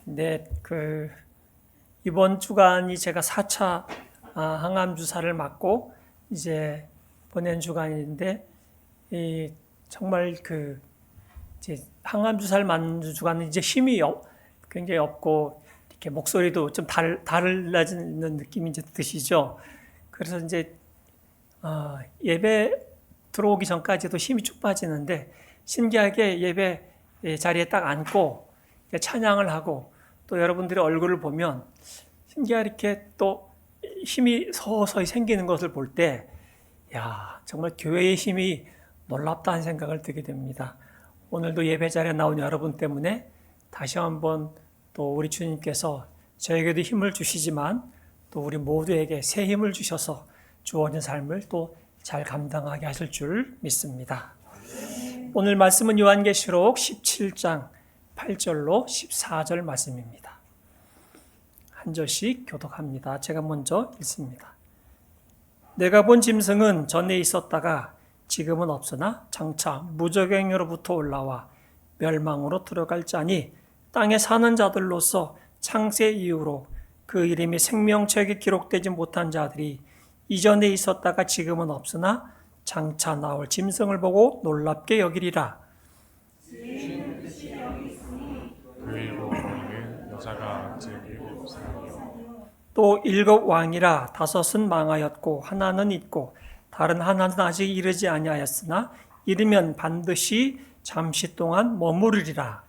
네, 이번 주간이 제가 4차 항암 주사를 맞고 이제 보낸 주간인데, 정말 이제 항암 주사를 맞는 주간은 이제 굉장히 없고, 이렇게 목소리도 좀 달라지는 느낌이 이제 드시죠? 그래서 이제, 예배 들어오기 전까지도 힘이 쭉 빠지는데, 신기하게 예배 자리에 딱 앉고 찬양을 하고 또 여러분들의 얼굴을 보면 신기하게 이렇게 또 힘이 서서히 생기는 것을 볼 때, 야, 정말 교회의 힘이 놀랍다는 생각을 들게 됩니다. 오늘도 예배 자리에 나온 여러분 때문에 다시 한번 또 우리 주님께서 저에게도 힘을 주시지만 또 우리 모두에게 새 힘을 주셔서 주어진 삶을 또 잘 감당하게 하실 줄 믿습니다. 오늘 말씀은 요한계시록 17장 8절로 14절 말씀입니다. 한 절씩 교독합니다. 제가 먼저 읽습니다. 내가 본 짐승은 전에 있었다가 지금은 없으나 장차 무저갱으로부터 올라와 멸망으로 들어갈 자니 땅에 사는 자들로서 창세 이후로 그 이름이 생명책에 기록되지 못한 자들이 이전에 있었다가 지금은 없으나 장차 나올 짐승을 보고 놀랍게 여기리라. 그 일곱 왕은 여자가 즉 일곱 사람이요 또 일곱 왕이라 다섯은 망하였고 하나는 있고 다른 하나는 아직 이르지 아니하였으나 이르면 반드시 잠시 동안 머무르리라.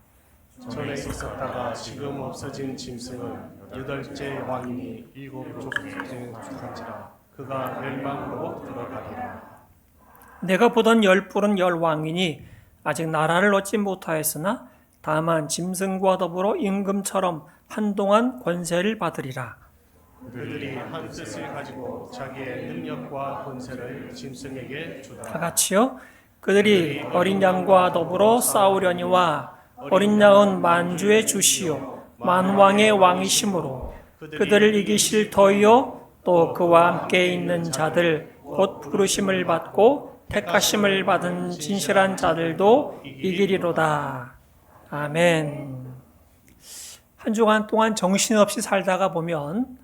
전에 있었다가 지금 없어진 짐승은 여덟째 왕이니 일곱 족속에 속한지라 그가 멸망으로 들어가리라. 내가 보던 열 뿔은 열 왕이니 아직 나라를 얻지 못하였으나 다만 짐승과 더불어 임금처럼 한동안 권세를 받으리라. 그들이 한 뜻을 가지고 자기의 능력과 권세를 짐승에게 다 주더라. 같이요. 그들이 어린 양과 더불어 싸우려니와 어린 양은 만주의 주시요 만왕의 왕이심으로 그들을 이기실 터이요 또 그와 함께 있는 자들 곧 부르심을 받고 택하심을 받은 진실한 자들도 이기리로다. 아멘. 한 주간 동안 정신없이 살다가 보면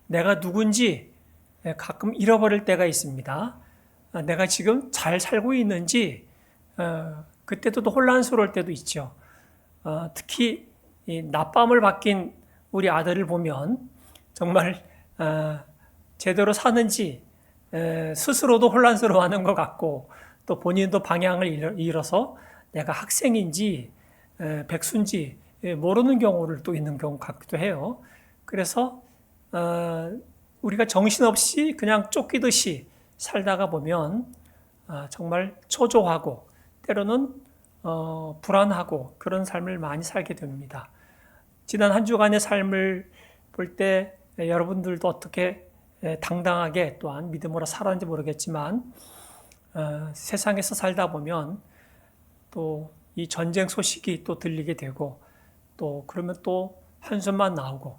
내가 누군지 가끔 잃어버릴 때가 있습니다. 내가 지금 잘 살고 있는지 그때도 또 혼란스러울 때도 있죠. 특히 이 낮밤을 바뀐 우리 아들을 보면 정말 제대로 사는지 스스로도 혼란스러워하는 것 같고 또 본인도 방향을 잃어서 내가 학생인지 백수인지 모르는 경우를 또 있는 경우 같기도 해요. 그래서 우리가 정신없이 그냥 쫓기듯이 살다가 보면 정말 초조하고 때로는 불안하고 그런 삶을 많이 살게 됩니다. 지난 한 주간의 삶을 볼 때 여러분들도 어떻게 당당하게 또한 믿음으로 살았는지 모르겠지만 세상에서 살다 보면 또 이 전쟁 소식이 또 들리게 되고 또 그러면 또 한숨만 나오고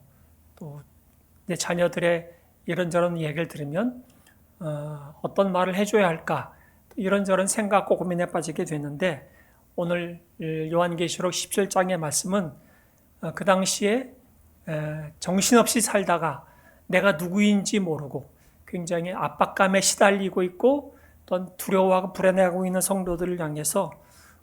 또 내 자녀들의 이런저런 얘기를 들으면 어떤 말을 해줘야 할까 이런저런 생각과 고민에 빠지게 되는데 오늘 요한계시록 17장의 말씀은 그 당시에 정신없이 살다가 내가 누구인지 모르고 굉장히 압박감에 시달리고 있고 또 두려워하고 불안해하고 있는 성도들을 향해서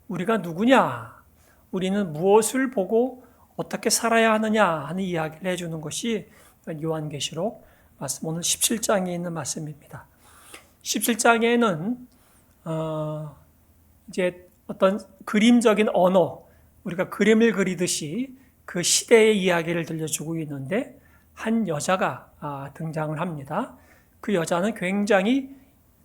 우리가 누구냐, 우리는 무엇을 보고 어떻게 살아야 하느냐 하는 이야기를 해주는 것이 요한계시록 말씀, 오늘 17장에 있는 말씀입니다. 17장에는 이제 어떤 그림적인 언어, 우리가 그림을 그리듯이 그 시대의 이야기를 들려주고 있는데 한 여자가 등장을 합니다. 그 여자는 굉장히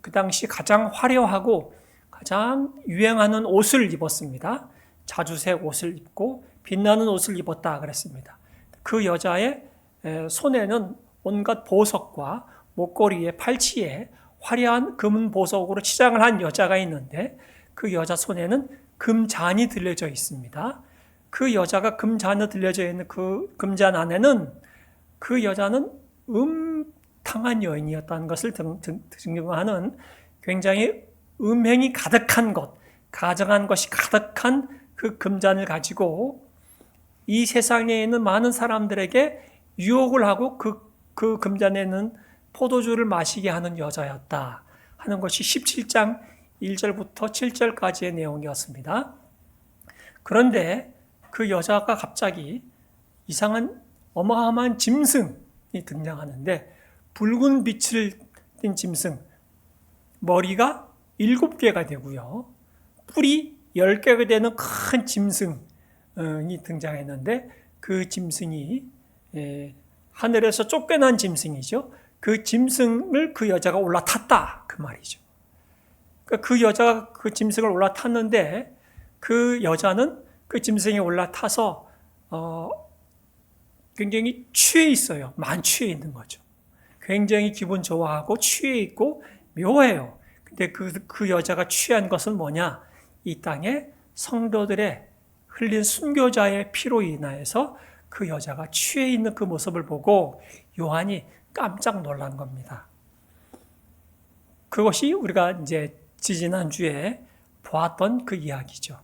그 당시 가장 화려하고 가장 유행하는 옷을 입었습니다. 자주색 옷을 입고 빛나는 옷을 입었다 그랬습니다. 그 여자의 손에는 온갖 보석과 목걸이에 팔찌에 화려한 금 보석으로 치장을 한 여자가 있는데 그 여자 손에는 금잔이 들려져 있습니다. 그 여자가 금잔에 들려져 있는 그 금잔 안에는 그 여자는 음탕한 여인이었다는 것을 증명하는 굉장히 음행이 가득한 것, 가정한 것이 가득한 그 금잔을 가지고 이 세상에 있는 많은 사람들에게 유혹을 하고 그 금잔에 있는 포도주를 마시게 하는 여자였다 하는 것이 17장 1절부터 7절까지의 내용이었습니다. 그런데 그 여자가 갑자기 이상한 어마어마한 짐승이 등장하는데, 붉은 빛을 띤 짐승, 머리가 7개가 되고요, 뿔이 10개가 되는 큰 짐승이 등장했는데, 그 짐승이 하늘에서 쫓겨난 짐승이죠. 그 짐승을 그 여자가 올라탔다 그 말이죠. 그러니까 그 여자가 그 짐승을 올라탔는데, 그 여자는 그 짐승에 올라타서 굉장히 취해 있어요. 만취해 있는 거죠. 굉장히 기분 좋아하고 취해 있고 묘해요. 근데 그 여자가 취한 것은 뭐냐? 이 땅에 성도들의 흘린 순교자의 피로 인하여서 그 여자가 취해 있는 그 모습을 보고 요한이 깜짝 놀란 겁니다. 그것이 우리가 이제 지지난주에 보았던 그 이야기죠.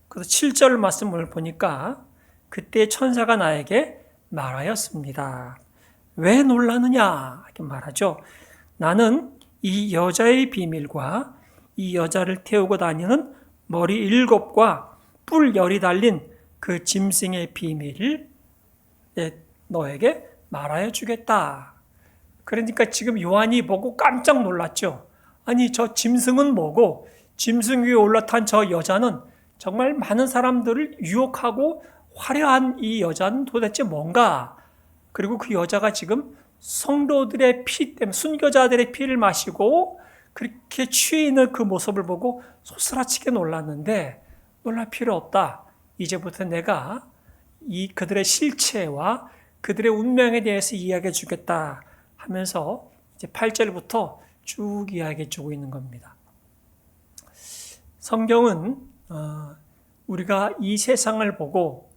그래서 7절 말씀을 보니까 그때 천사가 나에게 말하였습니다. 왜 놀라느냐? 이렇게 말하죠. 나는 이 여자의 비밀과 이 여자를 태우고 다니는 머리 7과 뿔 10이 달린 그 짐승의 비밀을 너에게 말하여 주겠다. 그러니까 지금 요한이 보고 깜짝 놀랐죠. 아니, 저 짐승은 뭐고 짐승 위에 올라탄 저 여자는 정말 많은 사람들을 유혹하고 화려한 이 여자는 도대체 뭔가? 그리고 그 여자가 지금 성도들의 피 때문에, 순교자들의 피를 마시고 그렇게 취해 있는 그 모습을 보고 소스라치게 놀랐는데, 놀랄 필요 없다. 이제부터 내가 그들의 실체와 그들의 운명에 대해서 이야기해 주겠다 하면서 이제 8절부터 쭉 이야기해 주고 있는 겁니다. 성경은 우리가 이 세상을 보고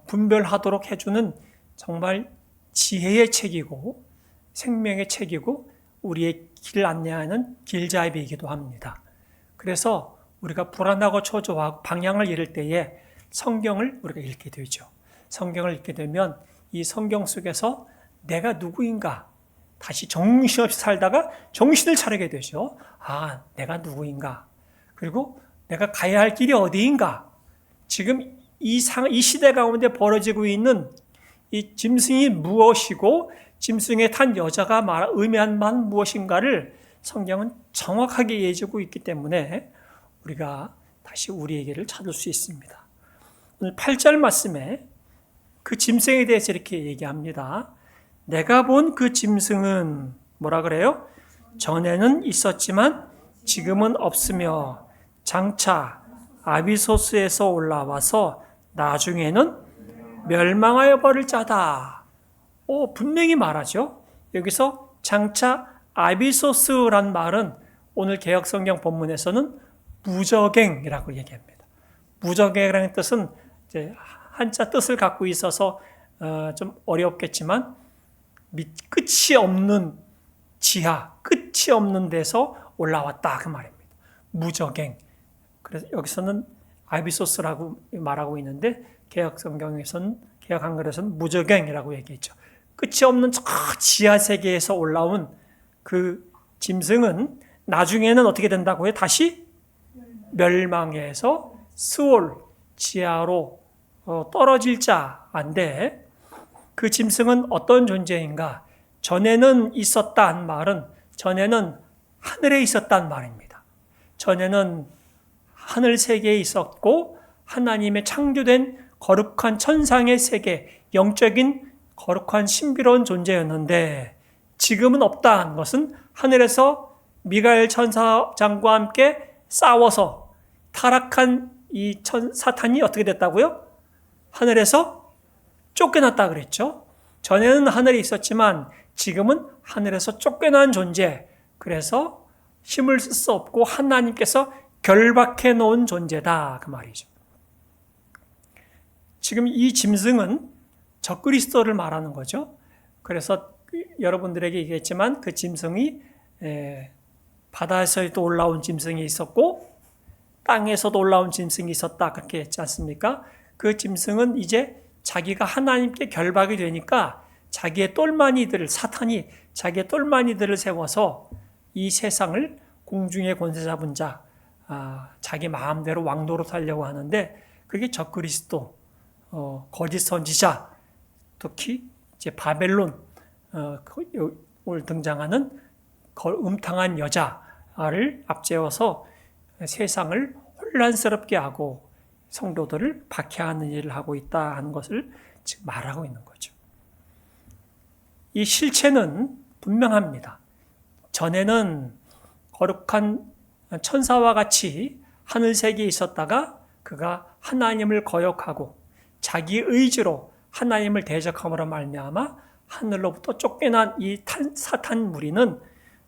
분별하도록 해주는 정말 지혜의 책이고 생명의 책이고 우리의 길을 안내하는 길잡이이기도 합니다. 그래서 우리가 불안하고 초조하고 방향을 잃을 때에 성경을 우리가 읽게 되죠. 성경을 읽게 되면 이 성경 속에서 내가 누구인가, 다시 정신없이 살다가 정신을 차리게 되죠. 아, 내가 누구인가, 그리고 내가 가야 할 길이 어디인가, 지금 이 시대 가운데 벌어지고 있는 이 짐승이 무엇이고 짐승에 탄 여자가 의미한 바는 무엇인가를 성경은 정확하게 얘기해주고 있기 때문에 우리가 다시 우리의 길을 찾을 수 있습니다. 오늘 8절 말씀에 그 짐승에 대해서 이렇게 얘기합니다. 내가 본 그 짐승은 뭐라 그래요? 전에는 있었지만 지금은 없으며 장차 아비소스에서 올라와서 나중에는 멸망하여 버릴 자다. 분명히 말하죠. 여기서 장차 아비소스란 말은 오늘 개역성경 본문에서는 무저갱이라고 얘기합니다. 무저갱이라는 뜻은 이제 한자 뜻을 갖고 있어서 좀 어렵겠지만 끝이 없는 지하, 끝이 없는 데서 올라왔다 그 말입니다. 무저갱. 그래서 여기서는 아비소스라고 말하고 있는데 개역성경에서는, 개역 한글에서는 무저갱이라고 얘기했죠. 끝이 없는 저 지하 세계에서 올라온 그 짐승은 나중에는 어떻게 된다고요? 다시 멸망해서 스올, 지하로 떨어질 자인데, 그 짐승은 어떤 존재인가? 전에는 있었다는 말은 전에는 하늘에 있었다는 말입니다. 전에는 하늘 세계에 있었고 하나님의 창조된 거룩한 천상의 세계, 영적인 거룩한 신비로운 존재였는데 지금은 없다는 것은 하늘에서 미가엘 천사장과 함께 싸워서 타락한 이 사탄이 어떻게 됐다고요? 하늘에서 쫓겨났다 그랬죠. 전에는 하늘에 있었지만 지금은 하늘에서 쫓겨난 존재, 그래서 힘을 쓸 수 없고 하나님께서 결박해 놓은 존재다 그 말이죠. 지금 이 짐승은 적그리스도를 말하는 거죠. 그래서 여러분들에게 얘기했지만 그 짐승이 바다에서도 올라온 짐승이 있었고 땅에서도 올라온 짐승이 있었다 그렇게 했지 않습니까? 그 짐승은 이제 자기가 하나님께 결박이 되니까 자기의 똘마니들을, 사탄이 자기의 똘마니들을 세워서 이 세상을 공중의 권세 잡은 자, 자기 마음대로 왕노릇 하려고 하는데, 그게 적그리스도, 거짓 선지자, 특히 이제 바벨론 오늘 등장하는 음탕한 여자를 앞세워서 세상을 혼란스럽게 하고 성도들을 박해하는 일을 하고 있다 하는 것을 지금 말하고 있는 거죠. 이 실체는 분명합니다. 전에는 거룩한 천사와 같이 하늘 세계에 있었다가 그가 하나님을 거역하고 자기 의지로 하나님을 대적함으로 말미암아 하늘로부터 쫓겨난 이 사탄 무리는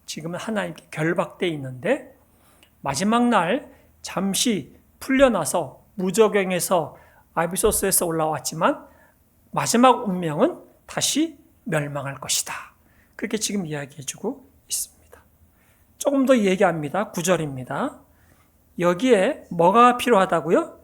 지금은 하나님께 결박되어 있는데, 마지막 날 잠시 풀려나서 무저갱에서 아비소스에서 올라왔지만 마지막 운명은 다시 멸망할 것이다. 그렇게 지금 이야기해주고 있습니다. 조금 더 얘기합니다. 9절입니다. 여기에 뭐가 필요하다고요?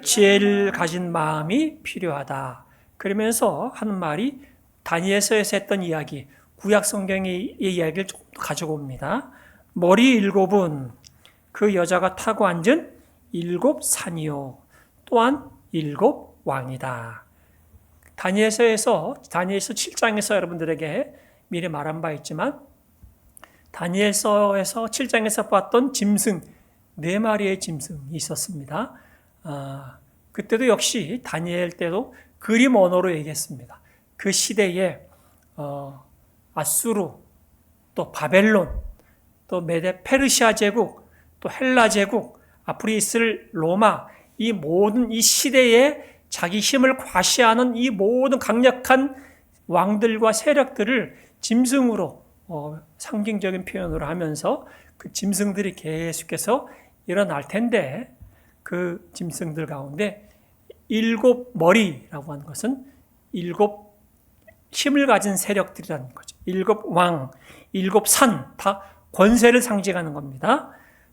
지혜를 가진 마음이 필요하다. 그러면서 하는 말이 다니엘서에서 했던 이야기, 구약 성경의 이야기를 조금 더 가지고 옵니다. 머리 7은 그 여자가 타고 앉은 7 산이요, 또한 7 왕이다. 다니엘서 7장에서 여러분들에게 미리 말한 바 있지만, 다니엘서에서 7장에서 봤던 짐승 4마리의 짐승이 있었습니다. 그때도 역시 다니엘 때도 그림 언어로 얘기했습니다. 그 시대에 아수르, 또 바벨론, 또 메데 페르시아 제국, 또 헬라 제국, 앞으로 있을 로마, 이 모든 이 시대에 자기 힘을 과시하는 이 모든 강력한 왕들과 세력들을 짐승으로 상징적인 표현으로 하면서 그 짐승들이 계속해서 일어날 텐데, 그 짐승들 가운데 7 머리라고 하는 것은 7 힘을 가진 세력들이라는 거죠. 7 왕, 7 산, 다 권세를 상징하는 겁니다.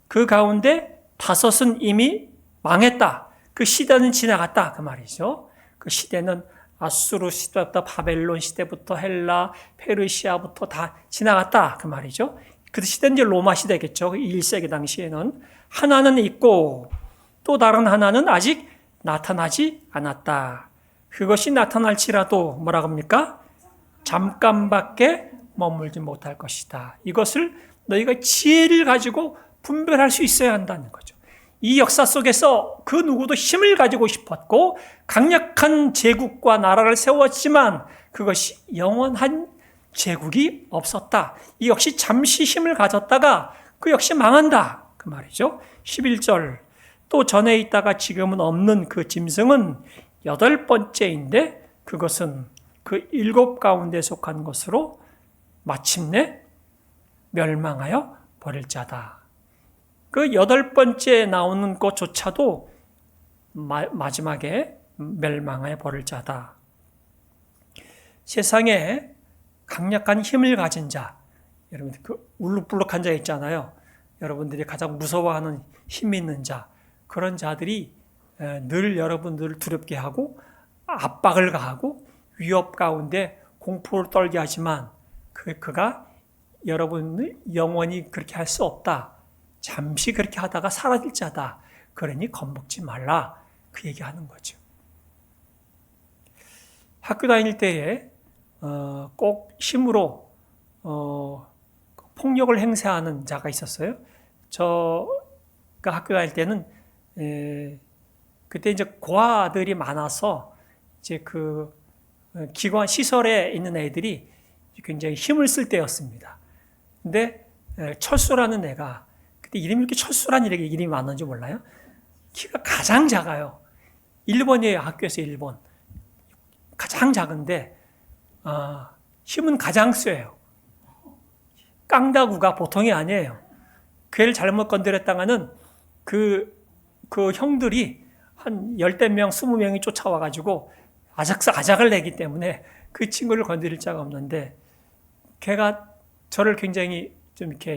그 가운데 5은 이미 망했다. 그 시대는 지나갔다. 그 말이죠. 그 시대는 아수르 시대부터 바벨론 시대부터 헬라, 페르시아부터 다 지나갔다. 그 말이죠. 그 시대는 이제 로마 시대겠죠. 1세기 당시에는. 하나는 있고 또 다른 하나는 아직 나타나지 않았다. 그것이 나타날지라도 뭐라고 합니까? 잠깐밖에 머물지 못할 것이다. 이것을 너희가 지혜를 가지고 분별할 수 있어야 한다는 거죠. 이 역사 속에서 그 누구도 힘을 가지고 싶었고 강력한 제국과 나라를 세웠지만 그것이 영원한 제국이 없었다. 이 역시 잠시 힘을 가졌다가 그 역시 망한다. 그 말이죠. 11절. 또 전에 있다가 지금은 없는 그 짐승은 8번째인데 그것은 그 7 가운데 속한 것으로 마침내 멸망하여 버릴 자다. 그 8번째 나오는 것조차도 마지막에 멸망하여 버릴 자다. 세상에 강력한 힘을 가진 자, 여러분 그 울룩불룩한 자 있잖아요. 여러분들이 가장 무서워하는 힘 있는 자, 그런 자들이 늘 여러분들을 두렵게 하고 압박을 가하고 위협 가운데 공포를 떨게 하지만 그가 여러분을 영원히 그렇게 할 수 없다. 잠시 그렇게 하다가 사라질 자다. 그러니 겁먹지 말라. 그 얘기하는 거죠. 학교 다닐 때에 꼭 힘으로 폭력을 행사하는 자가 있었어요. 저가 학교 다닐 때는 그때 이제 고아들이 많아서 이제 그 기관 시설에 있는 애들이 굉장히 힘을 쓸 때였습니다. 근데 철수라는 애가 그때 이름이 이렇게 철수라는 이름이 많은지 몰라요? 키가 가장 작아요. 1번이에요. 학교에서 1번. 가장 작은데 힘은 가장 세요. 깡다구가 보통이 아니에요. 그 애를 잘못 건드렸다가는 그 형들이 한 10대 명, 20명이 쫓아와가지고 아작을 내기 때문에 그 친구를 건드릴 자가 없는데 걔가 저를 굉장히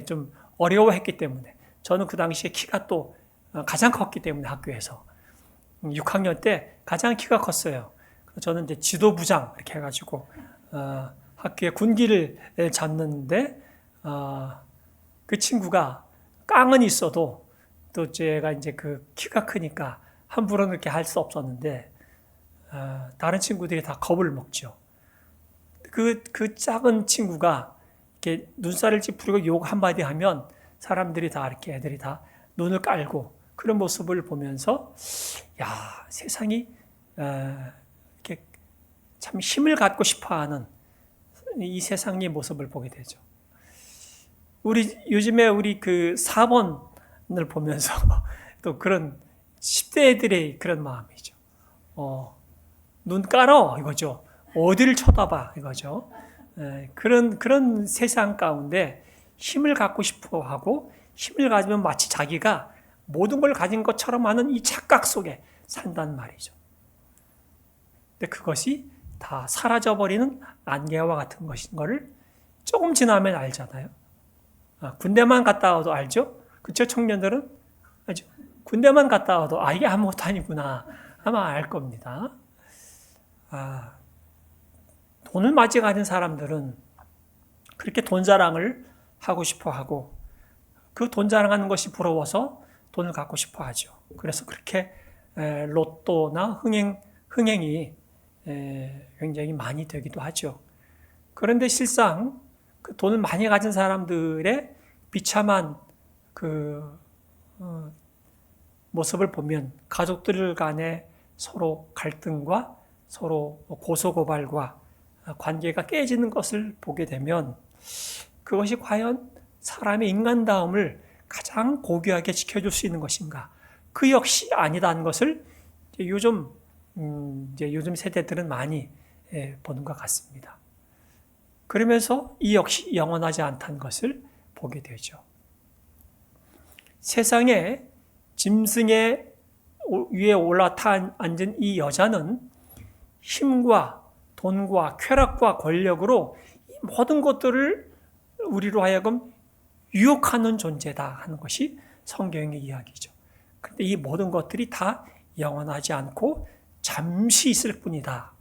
좀 어려워했기 때문에 저는 그 당시에 키가 또 가장 컸기 때문에 학교에서 6학년 때 가장 키가 컸어요. 저는 이제 지도부장 이렇게 해가지고 학교에 군기를 잡는데 그 친구가 깡은 있어도 또 제가 이제 그 키가 크니까 함부로 그렇게 할 수 없었는데 다른 친구들이 다 겁을 먹죠. 그 작은 친구가 이렇게 눈살을 찌푸리고 욕 한마디 하면 사람들이 다 이렇게 애들이 다 눈을 깔고 그런 모습을 보면서 야, 세상이 이렇게 참 힘을 갖고 싶어하는 이 세상의 모습을 보게 되죠. 요즘에 우리 그 4번을 보면서 또 그런 10대 애들의 그런 마음이죠. 눈 깔어 이거죠. 어디를 쳐다봐 이거죠. 그런 세상 가운데 힘을 갖고 싶어 하고 힘을 가지면 마치 자기가 모든 걸 가진 것처럼 하는 이 착각 속에 산단 말이죠. 근데 그것이 다 사라져버리는 안개와 같은 것인 것을 조금 지나면 알잖아요. 군대만 갔다 와도 알죠? 그쵸? 청년들은? 알죠? 군대만 갔다 와도 이게 아무것도 아니구나 아마 알 겁니다. 돈을 많이 가진 사람들은 그렇게 돈 자랑을 하고 싶어 하고 그 돈 자랑하는 것이 부러워서 돈을 갖고 싶어 하죠. 그래서 그렇게 로또나 흥행이 굉장히 많이 되기도 하죠. 그런데 실상 그 돈을 많이 가진 사람들의 비참한 그 모습을 보면 가족들 간의 서로 갈등과 서로 고소고발과 관계가 깨지는 것을 보게 되면 그것이 과연 사람의 인간다움을 가장 고귀하게 지켜줄 수 있는 것인가? 그 역시 아니다는 것을 요즘 세대들은 많이 보는 것 같습니다. 그러면서 이 역시 영원하지 않다는 것을 보게 되죠. 세상에 짐승의 위에 올라타 앉은 이 여자는 힘과 돈과 쾌락과 권력으로 이 모든 것들을 우리로 하여금 유혹하는 존재다 하는 것이 성경의 이야기죠. 그런데 이 모든 것들이 다 영원하지 않고 잠시 있을 뿐이다.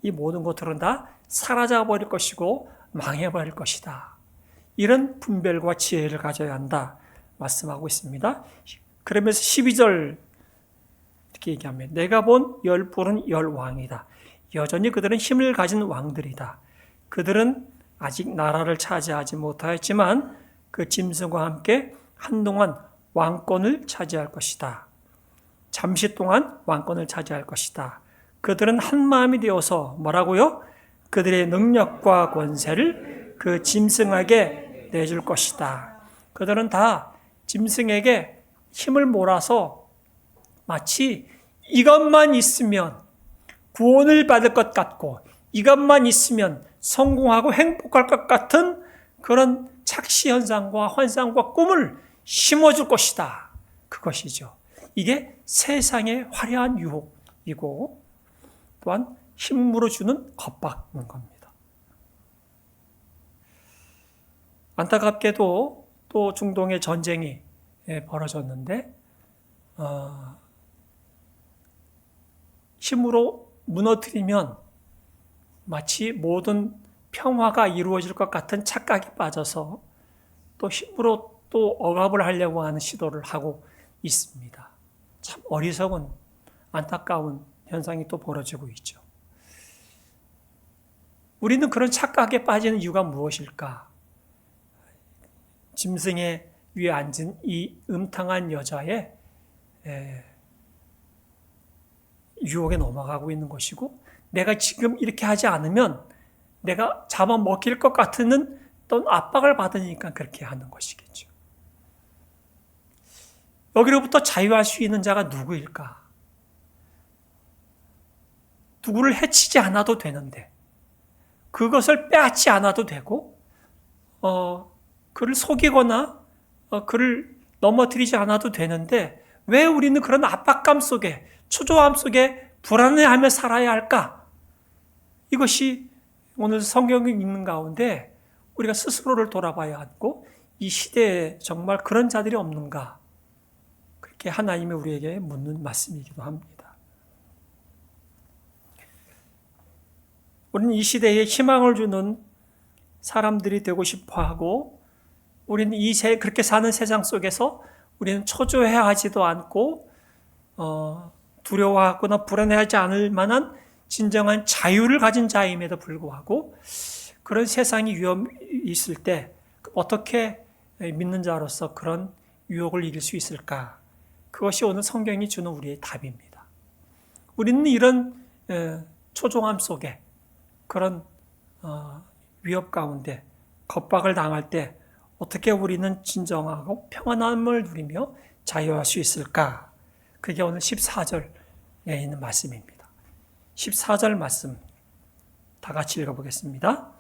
이 모든 것들은 다 사라져버릴 것이고 망해버릴 것이다. 이런 분별과 지혜를 가져야 한다 말씀하고 있습니다. 그러면서 12절 이렇게 얘기하면 내가 본 열불은 열왕이다. 여전히 그들은 힘을 가진 왕들이다. 그들은 아직 나라를 차지하지 못하였지만 그 짐승과 함께 한동안 왕권을 차지할 것이다. 잠시 동안 왕권을 차지할 것이다. 그들은 한 마음이 되어서 뭐라고요? 그들의 능력과 권세를 그 짐승에게 내줄 것이다. 그들은 다 짐승에게 힘을 몰아서 마치 이것만 있으면 구원을 받을 것 같고 이것만 있으면 성공하고 행복할 것 같은 그런 착시 현상과 환상과 꿈을 심어줄 것이다. 그것이죠. 이게 세상의 화려한 유혹이고 또한 힘으로 주는 겁박인 겁니다. 안타깝게도 또 중동의 전쟁이 벌어졌는데 힘으로 무너뜨리면 마치 모든 평화가 이루어질 것 같은 착각에 빠져서 또 힘으로 또 억압을 하려고 하는 시도를 하고 있습니다. 참 어리석은 안타까운 현상이 또 벌어지고 있죠. 우리는 그런 착각에 빠지는 이유가 무엇일까? 짐승의 위에 앉은 이 음탕한 여자의 유혹에 넘어가고 있는 것이고 내가 지금 이렇게 하지 않으면 내가 잡아먹힐 것 같은 또 압박을 받으니까 그렇게 하는 것이겠죠. 여기로부터 자유할 수 있는 자가 누구일까? 누구를 해치지 않아도 되는데 그것을 빼앗지 않아도 되고 그를 속이거나 그를 넘어뜨리지 않아도 되는데 왜 우리는 그런 압박감 속에 초조함 속에 불안해하며 살아야 할까? 이것이 오늘 성경을 읽는 가운데 우리가 스스로를 돌아봐야 하고 이 시대에 정말 그런 자들이 없는가? 그렇게 하나님이 우리에게 묻는 말씀이기도 합니다. 우리는 이 시대에 희망을 주는 사람들이 되고 싶어하고 우리는 그렇게 사는 세상 속에서 우리는 초조해하지도 않고 두려워하거나 불안해하지 않을 만한 진정한 자유를 가진 자임에도 불구하고 그런 세상이 위험이 있을 때 어떻게 믿는 자로서 그런 유혹을 이길 수 있을까? 그것이 오늘 성경이 주는 우리의 답입니다. 우리는 이런 초종함 속에 그런 위협 가운데 겁박을 당할 때 어떻게 우리는 진정하고 평안함을 누리며 자유할 수 있을까? 그게 오늘 14절에 있는 말씀입니다. 14절 말씀 다 같이 읽어보겠습니다.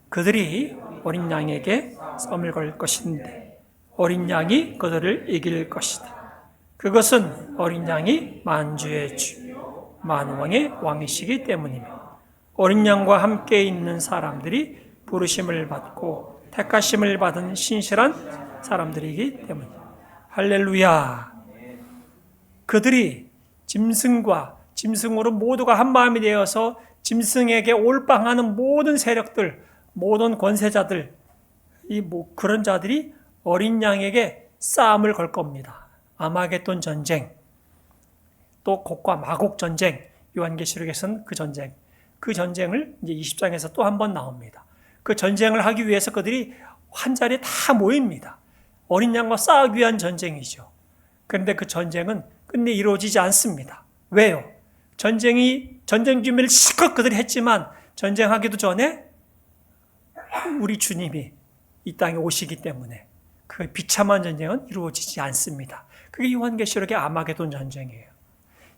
그들이 어린 양에게 썸을 걸 것인데 어린 양이 그들을 이길 것이다. 그것은 어린 양이 만주의 주 만왕의 왕이시기 때문이며 어린 양과 함께 있는 사람들이 부르심을 받고 택하심을 받은 신실한 사람들이기 때문이다. 할렐루야. 그들이 짐승으로 모두가 한 마음이 되어서 짐승에게 올빵하는 모든 세력들, 모든 권세자들, 그런 자들이 어린 양에게 싸움을 걸 겁니다. 아마겟돈 전쟁, 또 곡과 마곡 전쟁, 요한계시록에서는 그 전쟁을 이제 20장에서 또 한 번 나옵니다. 그 전쟁을 하기 위해서 그들이 한 자리에 다 모입니다. 어린 양과 싸우기 위한 전쟁이죠. 그런데 그 전쟁은 끝내 이루어지지 않습니다. 왜요? 전쟁 준비를 실컷 그들이 했지만 전쟁하기도 전에 우리 주님이 이 땅에 오시기 때문에 그 비참한 전쟁은 이루어지지 않습니다. 그게 요한계시록의 아마겟돈 전쟁이에요.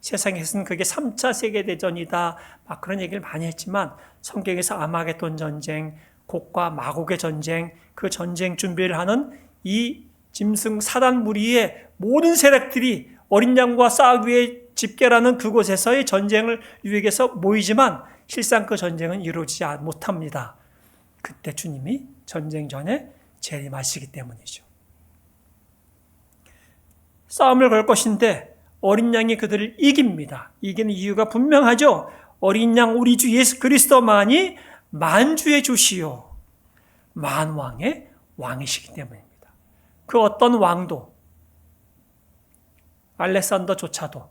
세상에서는 그게 3차 세계대전이다 막 그런 얘기를 많이 했지만 성경에서 아마겟돈 전쟁, 곡과 마곡의 전쟁, 그 전쟁 준비를 하는 이 짐승 사단 무리의 모든 세력들이 어린 양과 싸우기 위해 집결하는 그곳에서의 전쟁을 유익해서 모이지만 실상 그 전쟁은 이루어지지 못합니다. 그때 주님이 전쟁 전에 재림하시기 때문이죠. 싸움을 걸 것인데 어린 양이 그들을 이깁니다. 이기는 이유가 분명하죠. 어린 양 우리 주 예수 그리스도만이 만주의 주시요 만왕의 왕이시기 때문입니다. 그 어떤 왕도 알렉산더조차도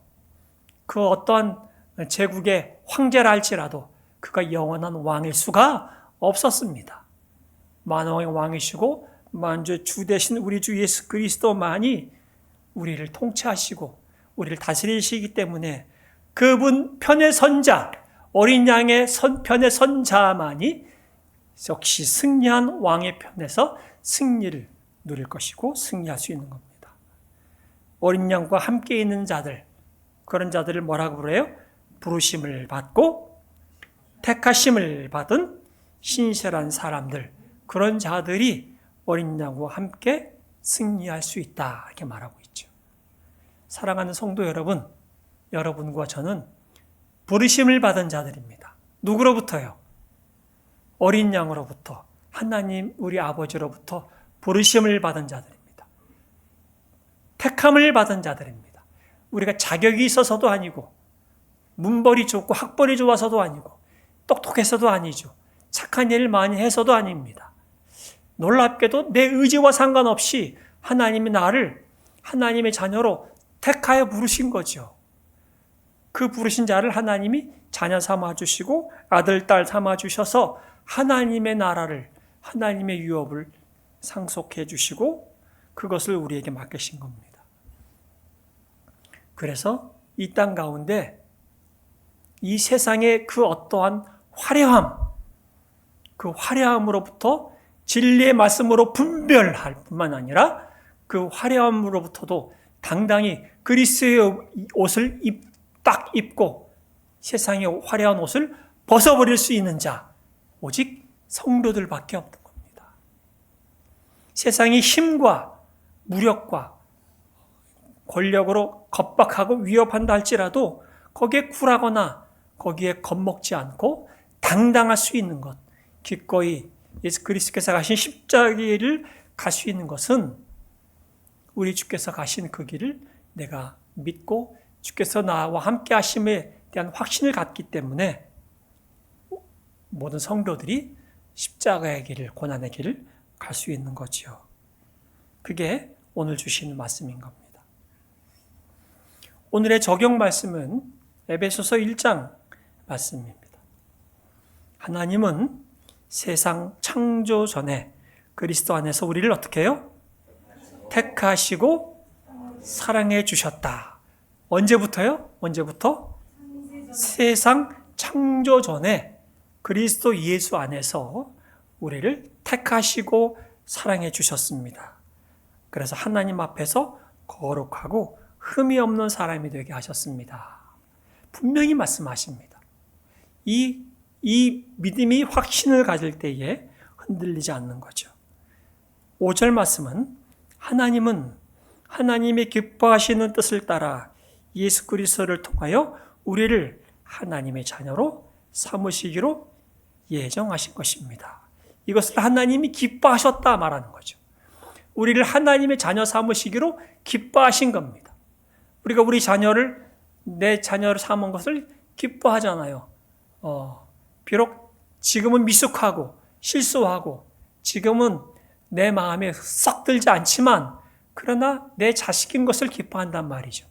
그 어떤 제국의 황제라 할지라도 그가 영원한 왕일 수가 없었습니다. 만왕의 왕이시고 만주의 주 되신 우리 주 예수 그리스도만이 우리를 통치하시고 우리를 다스리시기 때문에 그분 편의 선자, 어린 양의 편의 선자만이 역시 승리한 왕의 편에서 승리를 누릴 것이고 승리할 수 있는 겁니다. 어린 양과 함께 있는 자들, 그런 자들을 뭐라고 그래요? 부르심을 받고 택하심을 받은 신실한 사람들, 그런 자들이 어린 양과 함께 승리할 수 있다 이렇게 말하고 있죠. 사랑하는 성도 여러분, 여러분과 저는 부르심을 받은 자들입니다. 누구로부터요? 어린 양으로부터, 하나님 우리 아버지로부터 부르심을 받은 자들입니다. 택함을 받은 자들입니다. 우리가 자격이 있어서도 아니고 문벌이 좋고 학벌이 좋아서도 아니고 똑똑해서도 아니죠. 착한 일을 많이 해서도 아닙니다. 놀랍게도 내 의지와 상관없이 하나님이 나를 하나님의 자녀로 택하여 부르신 거죠. 그 부르신 자를 하나님이 자녀 삼아주시고 아들, 딸 삼아주셔서 하나님의 나라를, 하나님의 유업을 상속해 주시고 그것을 우리에게 맡기신 겁니다. 그래서 이 땅 가운데 이 세상의 그 어떠한 화려함, 그 화려함으로부터 진리의 말씀으로 분별할 뿐만 아니라 그 화려함으로부터도 당당히 그리스도의 옷을 딱 입고 세상의 화려한 옷을 벗어버릴 수 있는 자, 오직 성도들밖에 없는 겁니다. 세상의 힘과 무력과 권력으로 겁박하고 위협한다 할지라도 거기에 굴하거나 거기에 겁먹지 않고 당당할 수 있는 것, 기꺼이 예수 그리스도께서 가신 십자가를 갈 수 있는 것은 우리 주께서 가신 그 길을 내가 믿고 주께서 나와 함께 하심에 대한 확신을 갖기 때문에 모든 성도들이 십자가의 길을, 고난의 길을 갈 수 있는 거지요. 그게 오늘 주시는 말씀인 겁니다. 오늘의 적용 말씀은 에베소서 1장 말씀입니다. 하나님은 세상 창조 전에 그리스도 안에서 우리를 어떻게 해요? 택하시고 사랑해 주셨다. 언제부터요? 언제부터? 세상 창조 전에 그리스도 예수 안에서 우리를 택하시고 사랑해 주셨습니다. 그래서 하나님 앞에서 거룩하고 흠이 없는 사람이 되게 하셨습니다. 분명히 말씀하십니다. 이 믿음이 확신을 가질 때에 흔들리지 않는 거죠. 5절 말씀은 하나님은 하나님의 기뻐하시는 뜻을 따라 예수 그리스도를 통하여 우리를 하나님의 자녀로 삼으시기로 예정하신 것입니다. 이것을 하나님이 기뻐하셨다 말하는 거죠. 우리를 하나님의 자녀 삼으시기로 기뻐하신 겁니다. 우리가 우리 자녀를 내 자녀를 삼은 것을 기뻐하잖아요. 비록 지금은 미숙하고 실수하고 지금은 내 마음에 썩 들지 않지만 그러나 내 자식인 것을 기뻐한단 말이죠.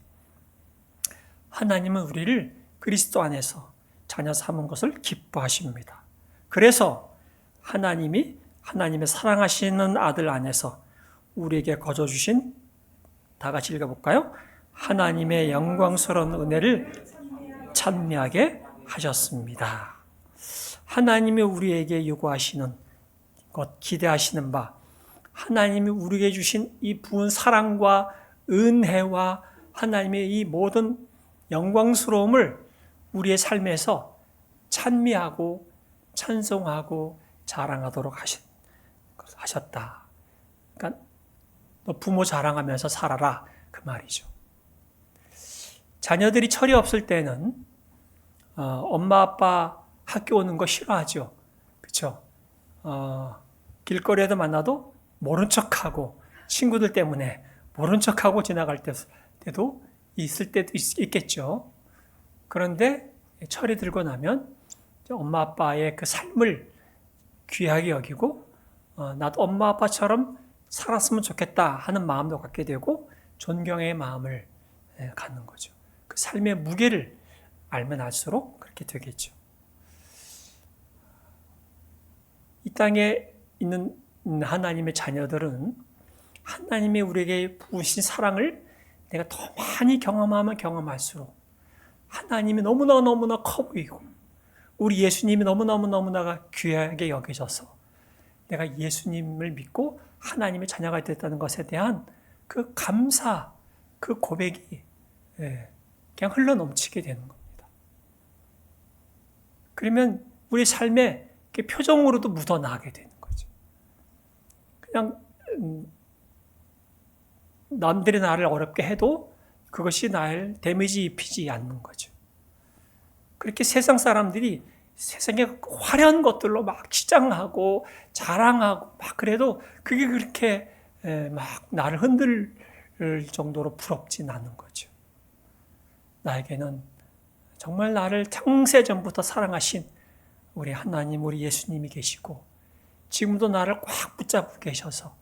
하나님은 우리를 그리스도 안에서 자녀 삼은 것을 기뻐하십니다. 그래서 하나님의 사랑하시는 아들 안에서 우리에게 거저 주신, 다 같이 읽어볼까요? 하나님의 영광스러운 은혜를 찬미하게 하셨습니다. 하나님이 우리에게 요구하시는 것, 기대하시는 바, 하나님이 우리에게 주신 이 부은 사랑과 은혜와 하나님의 이 모든 영광스러움을 우리의 삶에서 찬미하고 찬송하고 자랑하도록 하셨다. 그러니까 너 부모 자랑하면서 살아라, 그 말이죠. 자녀들이 철이 없을 때는 엄마 아빠 학교 오는 거 싫어하죠. 그렇죠? 길거리에도 만나도 모른 척하고 친구들 때문에 모른 척하고 지나갈 때도 있을 때도 있겠죠. 그런데 철이 들고 나면 엄마 아빠의 그 삶을 귀하게 여기고 나도 엄마 아빠처럼 살았으면 좋겠다 하는 마음도 갖게 되고 존경의 마음을 갖는 거죠. 그 삶의 무게를 알면 알수록 그렇게 되겠죠. 이 땅에 있는 하나님의 자녀들은 하나님이 우리에게 부으신 사랑을 내가 더 많이 경험하면 경험할수록 하나님이 너무나 커 보이고 우리 예수님이 너무나가 귀하게 여겨져서 내가 예수님을 믿고 하나님의 자녀가 됐다는 것에 대한 그 감사, 그 고백이 그냥 흘러넘치게 되는 겁니다. 그러면 우리 삶에 표정으로도 묻어나게 되는 거죠. 그냥 남들이 나를 어렵게 해도 그것이 나를 데미지 입히지 않는 거죠. 그렇게 세상 사람들이 세상의 화려한 것들로 막 치장하고 자랑하고 막 그래도 그게 그렇게 막 나를 흔들 정도로 부럽진 않은 거죠. 나에게는 정말 나를 창세전부터 사랑하신 우리 하나님, 우리 예수님이 계시고 지금도 나를 꽉 붙잡고 계셔서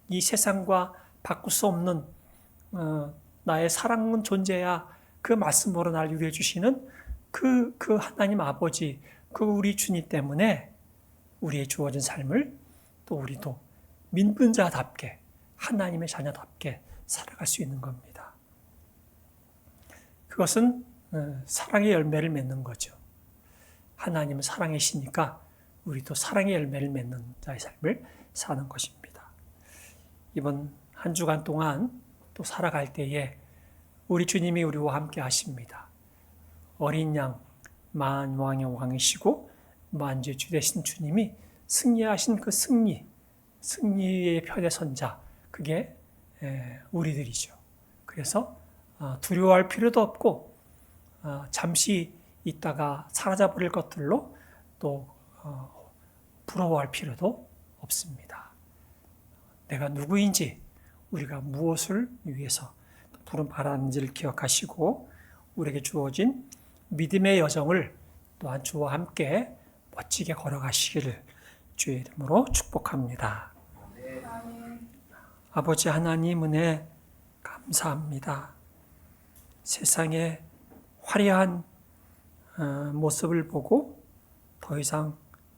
이 세상과 바꿀 수 없는 나의 사랑은 존재야 그 말씀으로 나를 유리해 주시는 그 하나님 아버지, 그 우리 주님 때문에 우리의 주어진 삶을 또 우리도 믿는 자답게 하나님의 자녀답게 살아갈 수 있는 겁니다. 그것은 사랑의 열매를 맺는 거죠. 하나님은 사랑이시니까 우리도 사랑의 열매를 맺는 자의 삶을 사는 것입니다. 이번 한 주간 동안 또 살아갈 때에 우리 주님이 우리와 함께 하십니다. 어린 양 만왕의 왕이시고 만주의 주 되신 주님이 승리하신 그 승리의 편에 선 자, 그게 우리들이죠. 그래서 두려워할 필요도 없고 잠시 있다가 사라져버릴 것들로 또 부러워할 필요도 없습니다. 내가 누구인지, 우리가 무엇을 위해서 부름 받았는지를 기억하시고 우리에게 주어진 믿음의 여정을 또한 주와 함께 멋지게 걸어가시기를 주의 이름으로 축복합니다. 아버지 하나님 은혜 감사합니다. 세상의 화려한 모습을 보고 더 이상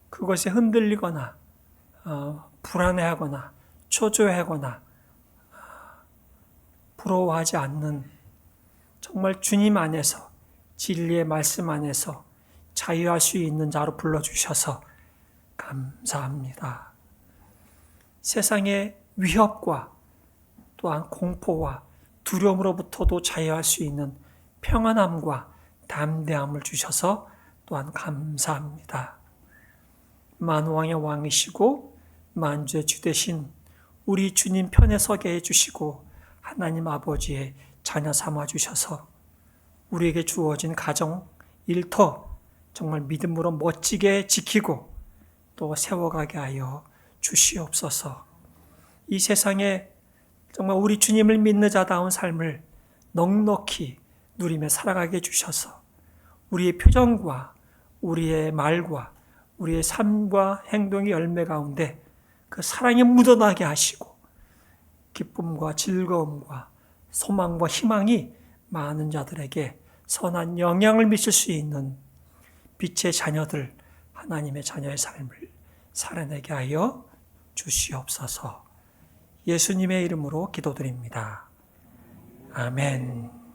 그것에 흔들리거나 불안해하거나 초조해하거나 부러워하지 않는 정말 주님 안에서 진리의 말씀 안에서 자유할 수 있는 자로 불러주셔서 감사합니다. 세상의 위협과 또한 공포와 두려움으로부터도 자유할 수 있는 평안함과 담대함을 주셔서 또한 감사합니다. 만왕의 왕이시고 만주의 주 되신 우리 주님 편에 서게 해주시고 하나님 아버지의 자녀 삼아 주셔서 우리에게 주어진 가정, 일터 정말 믿음으로 멋지게 지키고 또 세워가게 하여 주시옵소서. 이 세상에 정말 우리 주님을 믿는 자다운 삶을 넉넉히 누리며 살아가게 해주셔서 우리의 표정과 우리의 말과 우리의 삶과 행동의 열매 가운데 그 사랑이 묻어나게 하시고 기쁨과 즐거움과 소망과 희망이 많은 자들에게 선한 영향을 미칠 수 있는 빛의 자녀들, 하나님의 자녀의 삶을 살아내게 하여 주시옵소서. 예수님의 이름으로 기도드립니다. 아멘.